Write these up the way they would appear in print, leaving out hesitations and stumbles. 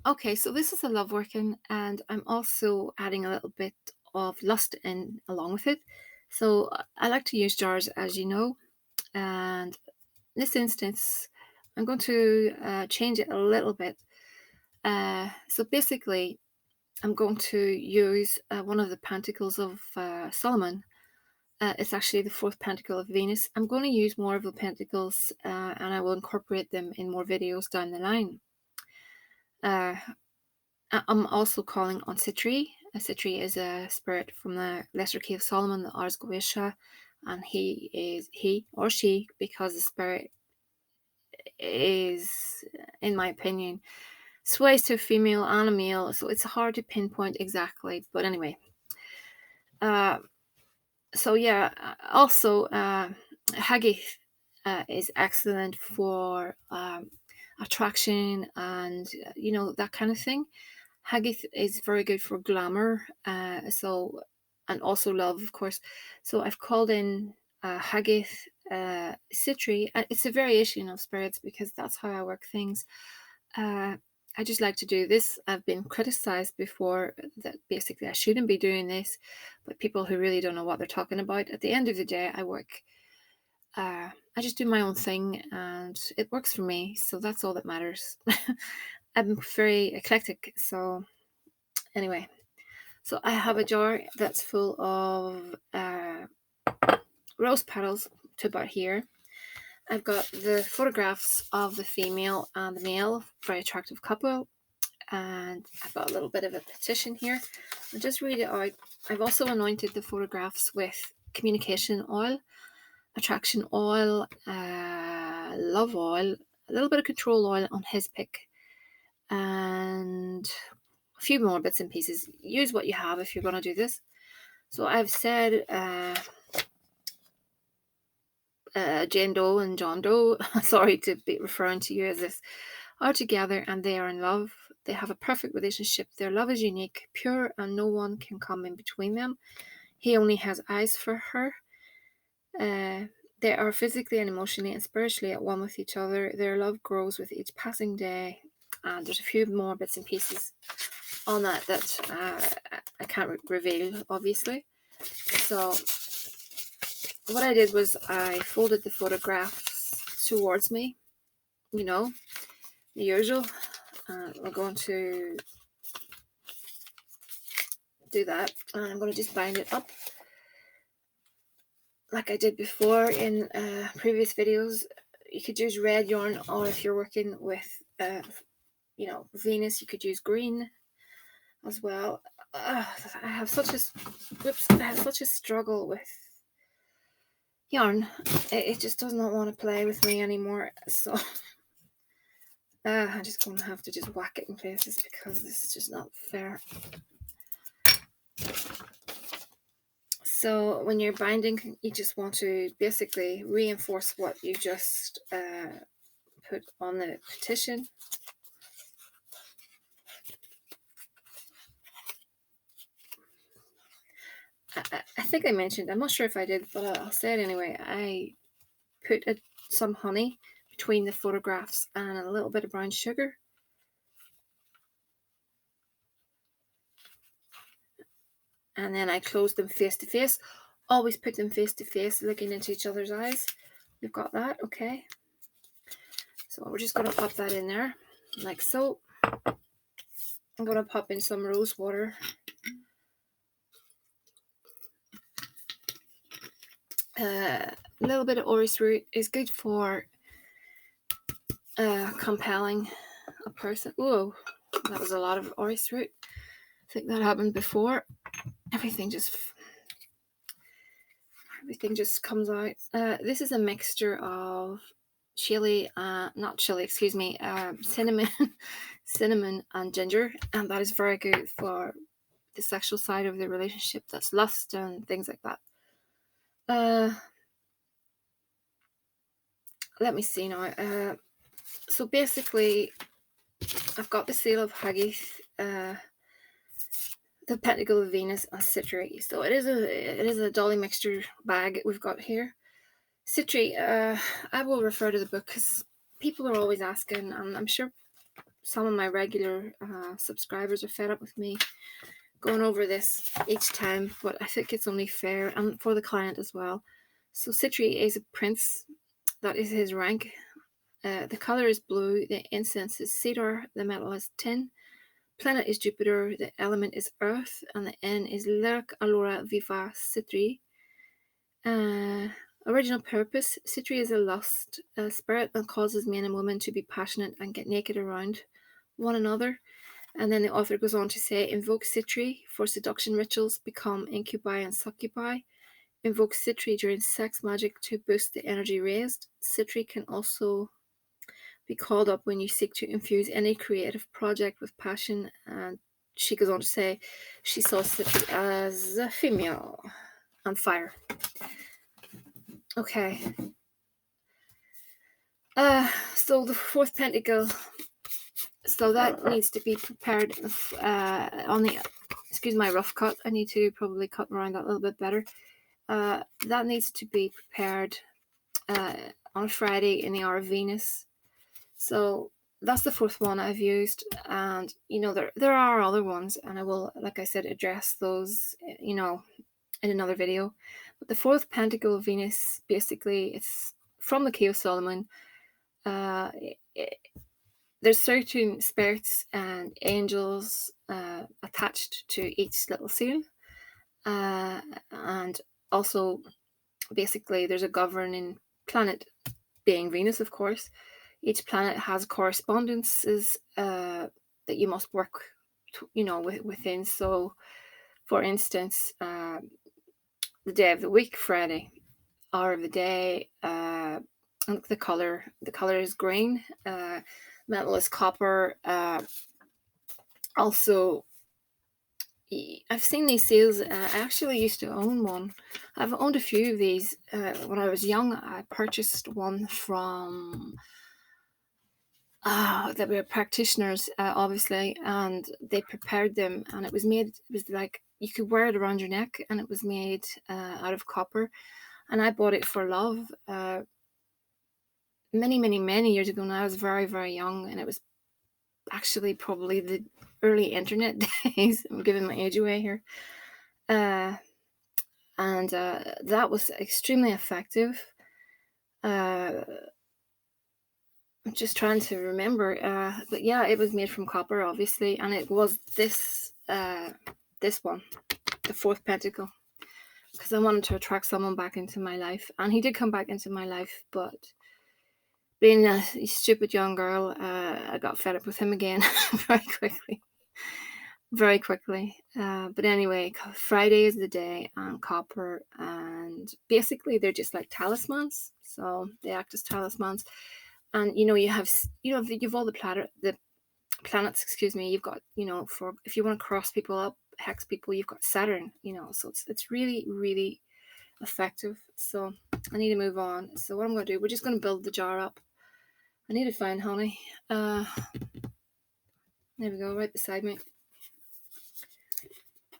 Okay, so this is a love working, and I'm also adding a little bit of lust in along with it. So I like to use jars, as you know, and in this instance, I'm going to change it a little bit. So basically, I'm going to use one of the pentacles of Solomon. It's actually the fourth pentacle of Venus. I'm going to use more of the pentacles, and I will incorporate them in more videos down the line. Uh, I'm also calling on Sitri. Sitri is a spirit from the Lesser Key of Solomon, the Ars Goetia, and he or she, because the spirit is, in my opinion, sways to a female and a male, so it's hard to pinpoint exactly. But anyway, uh, so yeah, also Haggith is excellent for attraction and that kind of thing. Haggith is very good for glamour, and also love, of course. So I've called in Haggith, Citri, and it's a variation of spirits because that's how I work things. Uh, I just like to do this. I've been criticized before that basically I shouldn't be doing this, but people who really don't know what they're talking about. At the end of the day, I just do my own thing and it works for me. So that's all that matters. I'm very eclectic. So, anyway, so I have a jar that's full of rose petals to about here. I've got the photographs of the female and the male, very attractive couple, and I've got a little bit of a petition here. I'll just read it out. I've also anointed the photographs with communication oil, attraction oil, love oil, a little bit of control oil on his pick, and a few more bits and pieces. Use what you have if you're going to do this. So I've said Jane Doe and John Doe, sorry to be referring to you as this, are together and they are in love. They have a perfect relationship. Their love is unique, pure, and no one can come in between them. He only has eyes for her. Uh, they are physically and emotionally and spiritually at one with each other. Their love grows with each passing day. And there's a few more bits and pieces on that I can't reveal, obviously. So what I did was I folded the photographs towards me, you know, the usual. We're going to do that, and I'm going to just bind it up like I did before in previous videos. You could use red yarn, or if you're working with Venus, you could use green as well. I have such a struggle with yarn. It just does not want to play with me anymore, so I'm just going to have to just whack it in places because this is just not fair. So when you're binding, you just want to basically reinforce what you just put on the petition. I think I mentioned, I'm not sure if I did, but I'll say it anyway. I put some honey between the photographs and a little bit of brown sugar. And then I closed them face to face. Always put them face to face, looking into each other's eyes. We've got that, okay. So we're just going to pop that in there, like so. I'm going to pop in some rose water. A little bit of orris root is good for compelling a person. Whoa, that was a lot of orris root. I think that happened before. Everything just comes out. This is a mixture of chili, cinnamon, cinnamon and ginger, and that is very good for the sexual side of the relationship. That's lust and things like that. Let me see now. So basically, I've got the seal of Haggith, the Pentacle of Venus, and Citri. So it is a dolly mixture bag we've got here. Citri, I will refer to the book because people are always asking, and I'm sure some of my regular subscribers are fed up with me going over this each time, but I think it's only fair, and for the client as well. So Citri is a prince. That is his rank. The color is blue. The incense is cedar. The metal is tin. Planet is Jupiter. The element is earth. And the N is Lyric Allura Viva Citri. Original purpose. Citri is a lust spirit that causes men and women to be passionate and get naked around one another. And then the author goes on to say, invoke Citri for seduction rituals, become incubi and succubi. Invoke Citri during sex magic to boost the energy raised. Citri can also be called up when you seek to infuse any creative project with passion. And she goes on to say she saw Citri as a female on fire. Okay. So the fourth pentacle. So that needs to be prepared on the, excuse my rough cut. I need to probably cut around that a little bit better. That needs to be prepared on Friday in the hour of Venus. So that's the fourth one I've used, and there are other ones, and I will, like I said, address those in another video. But the fourth pentacle of Venus, basically, it's from the Key of Solomon. There's certain spirits and angels attached to each little seal, and also basically there's a governing planet, being Venus, of course. Each planet has correspondences that you must work within. So for instance, the day of the week, Friday, hour of the day, the color is green, metal is copper. Also, I've seen these seals. I actually used to own one. I've owned a few of these. When I was young, I purchased one from that were practitioners, obviously, and they prepared them, and it was like you could wear it around your neck, and it was made out of copper. And I bought it for love many years ago. And I was very, very young, and it was actually probably the early internet days. I'm giving my age away here. And that was extremely effective. I'm just trying to remember, but yeah, it was made from copper, obviously, and it was this one, the fourth pentacle, because I wanted to attract someone back into my life, and he did come back into my life, but being a stupid young girl, I got fed up with him again very quickly. But anyway, Friday is the day, and copper, and basically they're just like talismans, so they act as talismans. And you have all the planets, excuse me. You've got, for if you want to cross people up, hex people, you've got Saturn, so it's really, really effective. So I need to move on. So what I'm going to do, we're just going to build the jar up. I need to find honey. There we go, right beside me.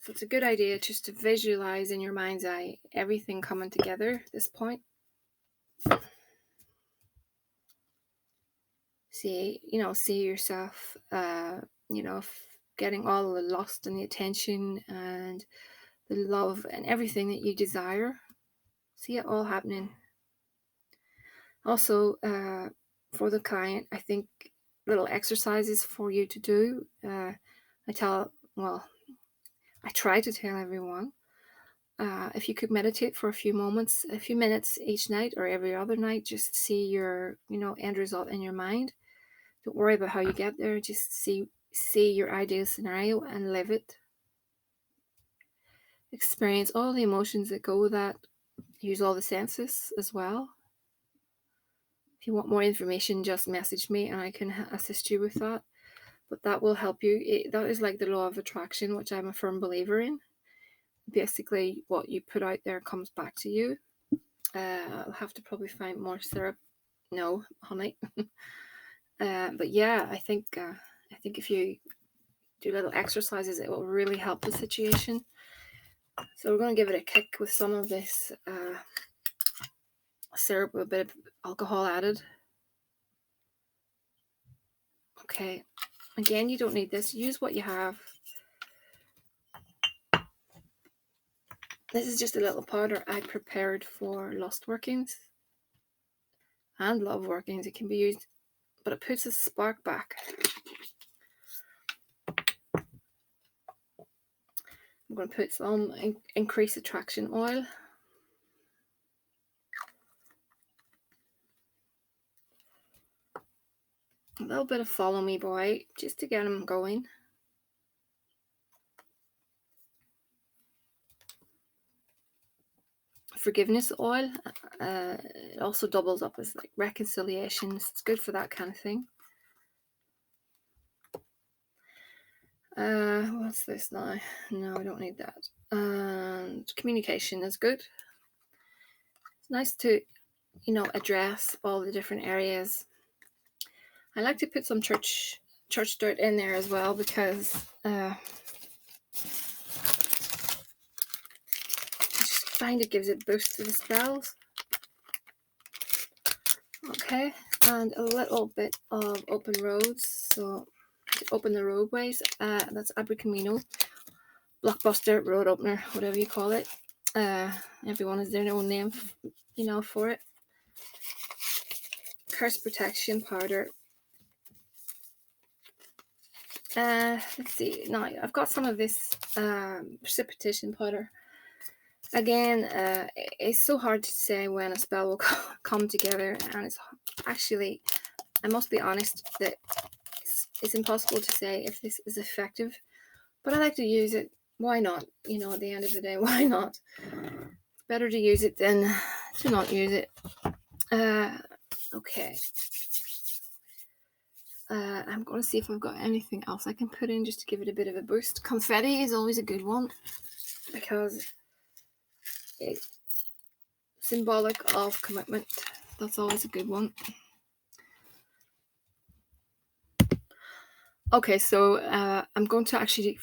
So it's a good idea just to visualize in your mind's eye everything coming together at this point. See yourself, getting all the lust and the attention and the love and everything that you desire. See it all happening. Also, for the client, I think little exercises for you to do. I try to tell everyone, if you could meditate for a few minutes each night or every other night, just see your, end result in your mind. Don't worry about how you get there. Just see your ideal scenario and live it. Experience all the emotions that go with that. Use all the senses as well. If you want more information, just message me and I can assist you with that. But that will help you. That is like the law of attraction, which I'm a firm believer in. Basically, what you put out there comes back to you. I'll have to probably find more syrup. No, honey. But yeah, I think if you do little exercises, it will really help the situation. So we're going to give it a kick with some of this syrup with a bit of alcohol added. Okay, Again, you don't need this. Use what you have. This is just a little powder I prepared for lust workings and love workings. It can be used, but it puts a spark back. I'm going to put some increase attraction oil. A little bit of follow me boy, just to get him going. Forgiveness oil. It also doubles up as like reconciliations. It's good for that kind of thing. What's this now? No, I don't need that. And communication is good. It's nice to, address all the different areas. I like to put some church dirt in there as well, because I just find it gives it boost to the spells. Okay, and a little bit of open roads, so to open the roadways. That's Abracamino, blockbuster, road opener, whatever you call it. Everyone has their own name, for it. Curse protection powder. Let's see. Now I've got some of this precipitation powder. Again, it's so hard to say when a spell will come together, and it's actually, I must be honest, that it's impossible to say if this is effective, but I like to use it. Why not? At the end of the day, why not? It's better to use it than to not use it. Okay. I'm going to see if I've got anything else I can put in just to give it a bit of a boost. Confetti is always a good one, because it's symbolic of commitment. That's always a good one. Okay, so I'm going to actually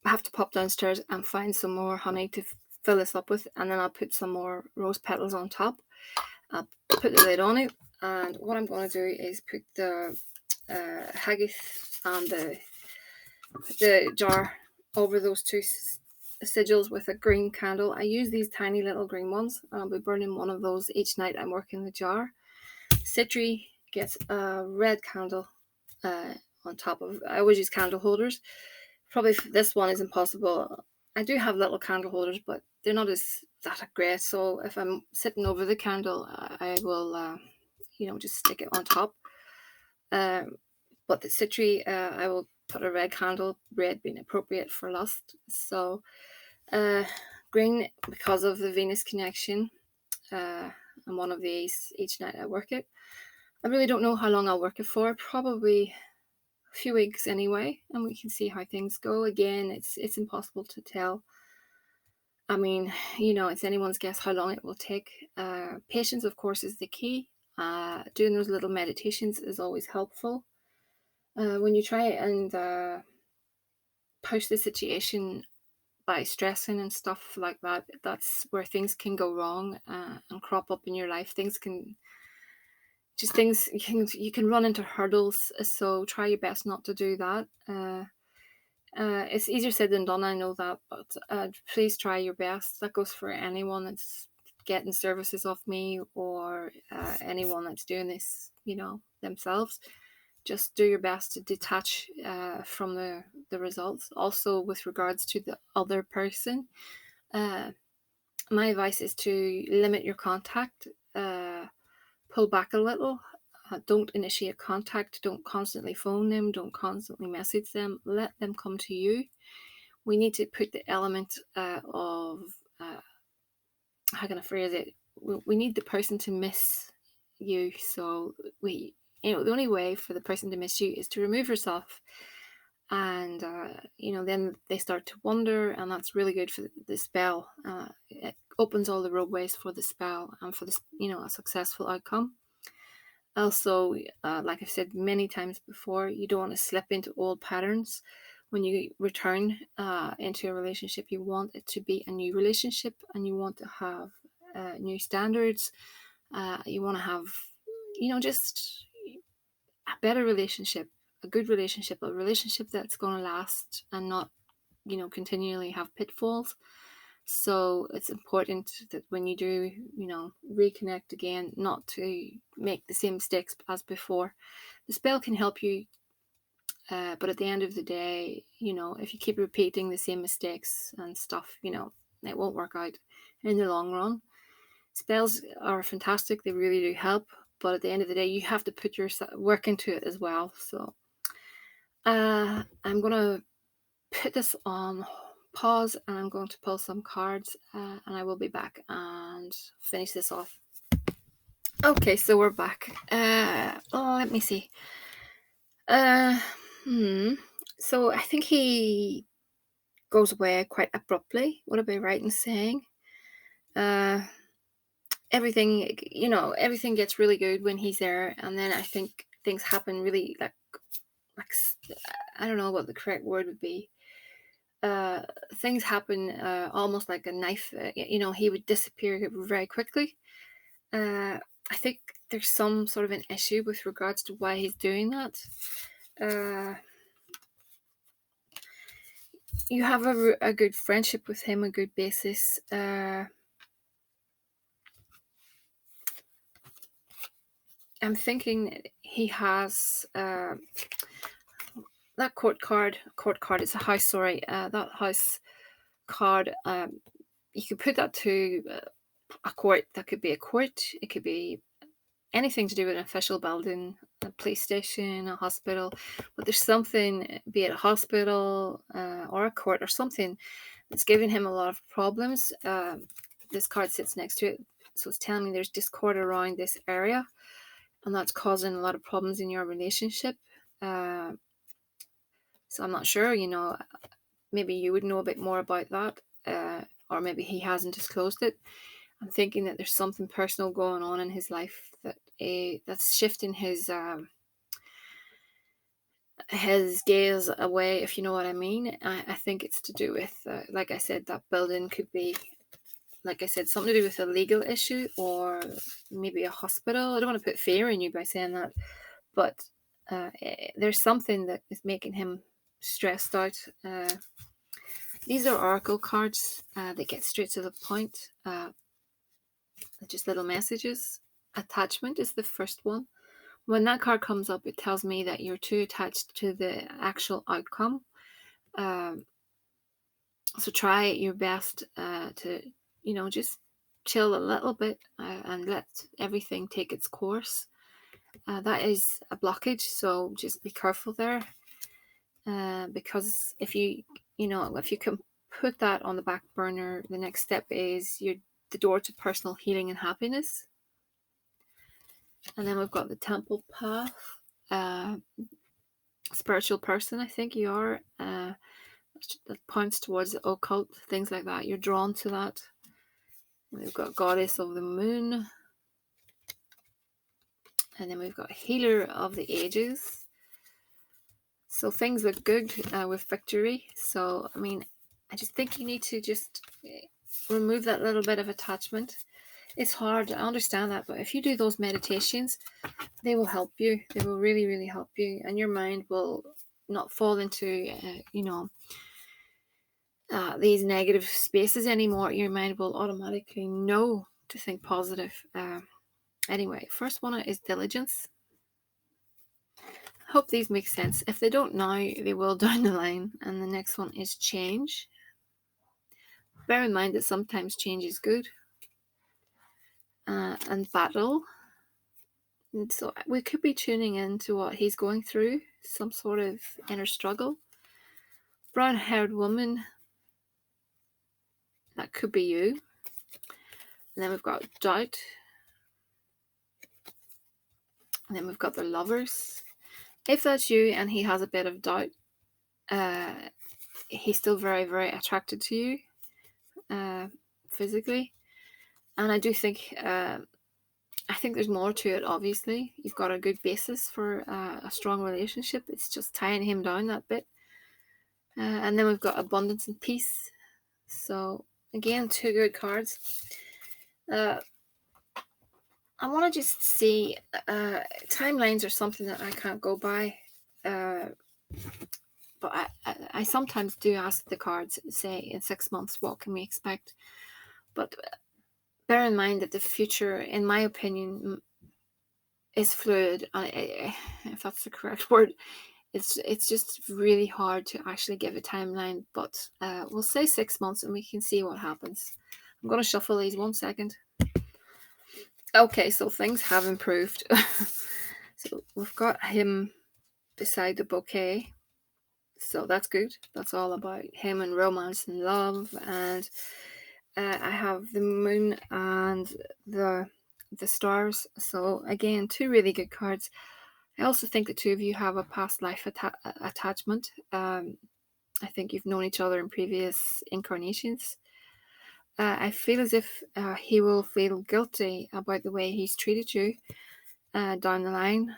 have to pop downstairs and find some more honey to fill this up with, and then I'll put some more rose petals on top. I'll put the lid on it, and what I'm going to do is put the haggis and the jar over those two sigils with a green candle. I use these tiny little green ones, and I'll be burning one of those each night I'm working the jar. Citri gets a red candle on top of. I always use candle holders. Probably this one is impossible. I do have little candle holders, but they're not that great. So if I'm sitting over the candle, I will, just stick it on top. But the Citri, I will put a red candle, red being appropriate for lust. So green, because of the Venus connection, and one of these each night I work it. I really don't know how long I'll work it for, probably a few weeks anyway, and we can see how things go. Again, it's impossible to tell. I mean, it's anyone's guess how long it will take. Patience, of course, is the key. Doing those little meditations is always helpful. When you try and push the situation by stressing and stuff like that, that's where things can go wrong and crop up in your life. You can run into hurdles, so try your best not to do that. It's easier said than done, I know that, but please try your best. That goes for anyone that's getting services off me, or anyone that's doing this, themselves. Just do your best to detach from the results. Also, with regards to the other person, my advice is to limit your contact, pull back a little. Don't initiate contact. Don't constantly phone them. Don't constantly message them. Let them come to you. We need to put the element of, how can I phrase it? We need the person to miss you. So the only way for the person to miss you is to remove yourself, and then they start to wonder, and that's really good for the spell. It opens all the roadways for the spell and for a successful outcome. Also, like I've said many times before, you don't want to slip into old patterns. When you return into a relationship, you want it to be a new relationship, and you want to have new standards. You want to have, just a better relationship. a good relationship, a relationship that's going to last and not, continually have pitfalls. So it's important that when you do, reconnect again, not to make the same mistakes as before. The spell can help you, but at the end of the day, if you keep repeating the same mistakes and stuff, it won't work out in the long run. Spells are fantastic, they really do help, but at the end of the day, you have to put your work into it as well. So I'm going to put this on pause, and I'm going to pull some cards, and I will be back and finish this off. Okay, so we're back. Let me see. So I think he goes away quite abruptly. Would I be right in saying? Everything gets really good when he's there, and then I think things happen really like I don't know what the correct word would be. Things happen almost like a knife. He would disappear very quickly. I think there's some sort of an issue with regards to why he's doing that. You have a good friendship with him, a good basis. I'm thinking he has that court card. Court card is a house. Sorry, that house card. You could put that to a court. That could be a court. It could be anything to do with an official building, a police station, a hospital. But there's something, be it a hospital or a court or something, that's giving him a lot of problems. This card sits next to it, so it's telling me there's discord around this area, and that's causing a lot of problems in your relationship. So I'm not sure, maybe you would know a bit more about that, or maybe he hasn't disclosed it. I'm thinking that there's something personal going on in his life that's shifting his gaze away, if you know what I mean. I think it's to do with, like I said, that building could be, like I said, something to do with a legal issue or maybe a hospital. I don't want to put fear in you by saying that, but there's something that is making him stressed out. These are oracle cards that get straight to the point, just little messages. Attachment is the first one. When that card comes up, it tells me that you're too attached to the actual outcome. So try your best to, just chill a little bit and let everything take its course. That is a blockage, so just be careful there. Because if you can put that on the back burner, the next step is the door to personal healing and happiness. And then we've got the temple path. Spiritual person, I think you are. That points towards the occult, things like that. You're drawn to that. We've got goddess of the moon. And then we've got healer of the ages. So things look good with victory. So, I just think you need to just remove that little bit of attachment. It's hard, I understand that, but if you do those meditations, they will help you. They will really, really help you, and your mind will not fall into, these negative spaces anymore. Your mind will automatically know to think positive. Anyway, first one is diligence. Hope these make sense. If they don't now, they will down the line. And the next one is change. Bear in mind that sometimes change is good. And battle. And so we could be tuning into what he's going through, some sort of inner struggle. Brown-haired woman, that could be you. And then we've got doubt. And then we've got the lovers. If that's you and he has a bit of doubt, he's still very, very attracted to you physically. And I do think, I think there's more to it, obviously. You've got a good basis for a strong relationship. It's just tying him down that bit. And then we've got abundance and peace. So, again, two good cards. I want to just see, timelines are something that I can't go by. But I sometimes do ask the cards, say, in 6 months, what can we expect? But bear in mind that the future, in my opinion, is fluid. If that's the correct word, it's just really hard to actually give a timeline. But we'll say 6 months, and we can see what happens. I'm going to shuffle these 1 second. Okay, so things have improved. So we've got him beside the bouquet. So that's good. That's all about him and romance and love. And I have the moon and the stars. So again, 2 really good cards. I also think the 2 of you have a past life attachment. I think you've known each other in previous incarnations. I feel as if he will feel guilty about the way he's treated you down the line.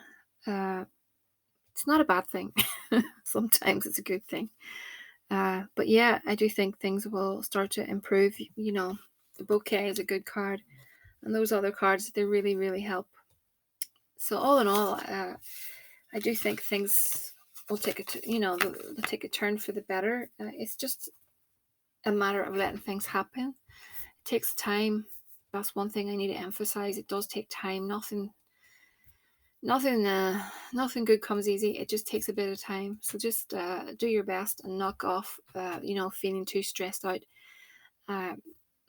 It's not a bad thing. Sometimes it's a good thing. But yeah, I do think things will start to improve. You know, the bouquet is a good card, and those other cards, they really, really help. So all in all, I do think things will take they'll take a turn for the better. It's just a matter of letting things happen. It takes time. That's one thing I need to emphasize. It does take time. Nothing good comes easy. It just takes a bit of time. So just do your best and knock off, feeling too stressed out.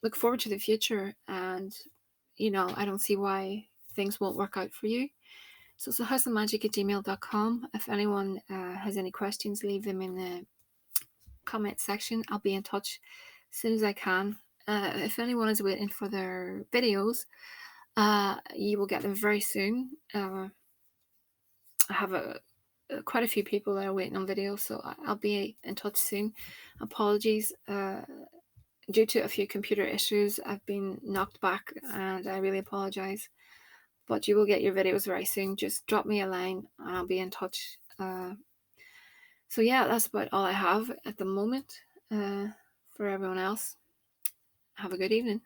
Look forward to the future, and I don't see why things won't work out for you. So it's thehouseofmagick@gmail.com. If anyone has any questions, leave them in the comment section. I'll be in touch as soon as I can. If anyone is waiting for their videos, you will get them very soon. I have quite a few people that are waiting on videos, so I'll be in touch soon. Apologies. Due to a few computer issues, I've been knocked back, and I really apologize. But you will get your videos very soon. Just drop me a line and I'll be in touch. So yeah, that's about all I have at the moment. For everyone else, have a good evening.